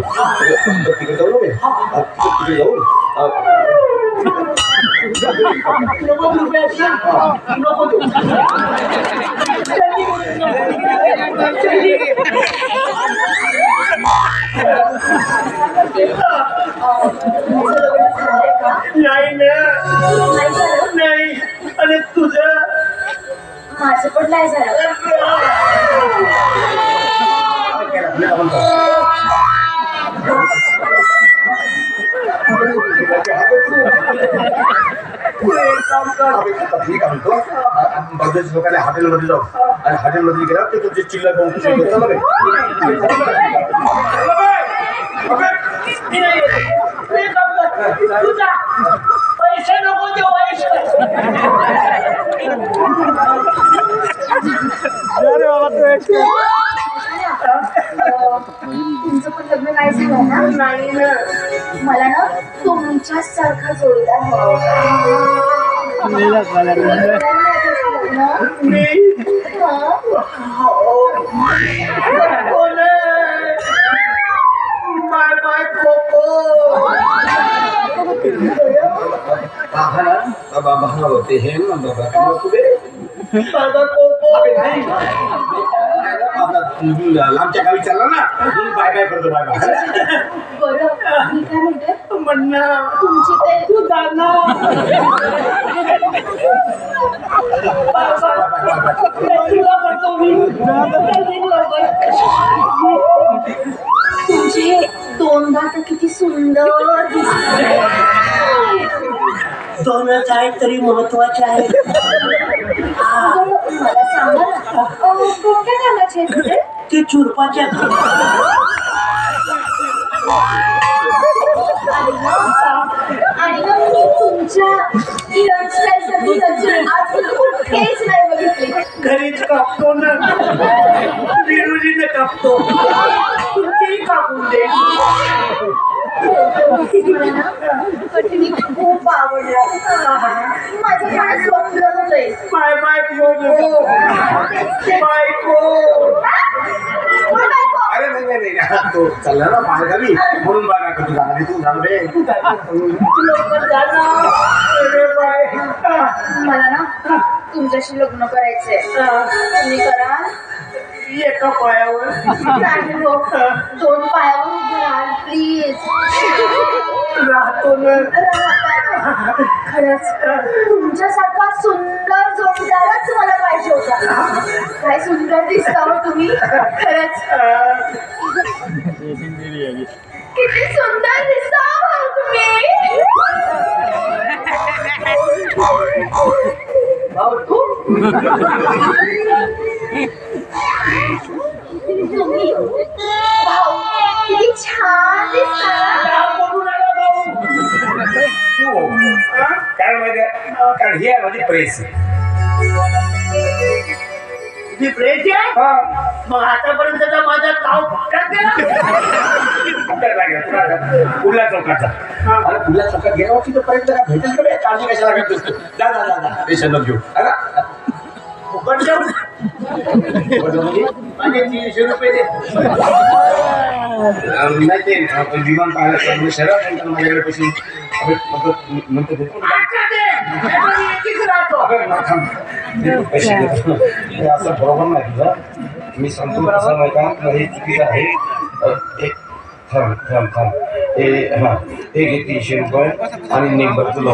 तिकडे जाऊ नये तिकडे जाऊन नाही आणि तुझं माझं पण नाही झालं. लोकांना हॉटेलमध्ये जाऊ आणि हॉटेलमध्ये गेल्यावर ते तुमचे चिल्लर पैसे नको देऊ तुमचं पण लग्न नाही झालं ना? नाही ना. मला ना तुमच्या सारखा जोडीदार बाय बाय कोको होते हे बाबा कोको लांबच्या गावी चालला ना बाय बाय करतो बाय बाय. बरं मी काय म्हणते म्हणणं तुमची ते तू जाना तुला म्हणतो मी तुमचे हे दोन दात किती सुंदर दिसतात. दोनच आहेत तरी महत्वाचे आहेत. मला सांगा ना कोणत्या कामाचे आहेत ते? ते चुरपाचे आणि मग मी तुमच्या हेअरस्टाईलसाठी आजपर्यंत कुठेच नाही बघितली. घरीच कापतो ना विरुजीने कापतो तुमचेही कापून दे. मला ना कठीण खूप आवडलं. माझं फार स्वप्न होतंय. बाय बाय बायको बायको. अरे नाही नाही नाही तो चालला ना बाहेर गावी म्हणून बघा कधी जाणार तू जाणार रे मला ना तुमच्याशी लग्न करायचंय. तुम्ही करा. एका पायावर नाही हो, दोन पायावर उभं राहाल प्लीज. राहतो ना. खरंच तुमच्यासारखा सुंदर जोडीदारच मला पाहिजे होता. काय सुंदर दिसता हो तुम्ही. खरंच किती सुंदर दिसता हो तुम्ही. तुम्ही भाऊ किती छान दिसता. कारण माहिती कारण ही आहे माझी प्रेस. जी प्रेस आहे मग आतापर्यंतचा माझा ताव फटकाच गेला. कुठल्या चौकाचा अरे कुठल्या चौकात गेल्या वर्षी तो पर्यंत काय भेटेल का काळजी कशाला करत असतो. जा जा जा पेशंट घेऊ फुकट देऊ माझे 300 रुपये दे. नाही ते विमान पाहायला शहरात माझ्याकडे पैसे म्हणतो असं बरोबर नाही तुझं. मी सांगतो कसं नाही का हे चुकीचं आहे. एक थांब थांब थांब हे हां हे घे 300 रुपये आणि नेंबर तुला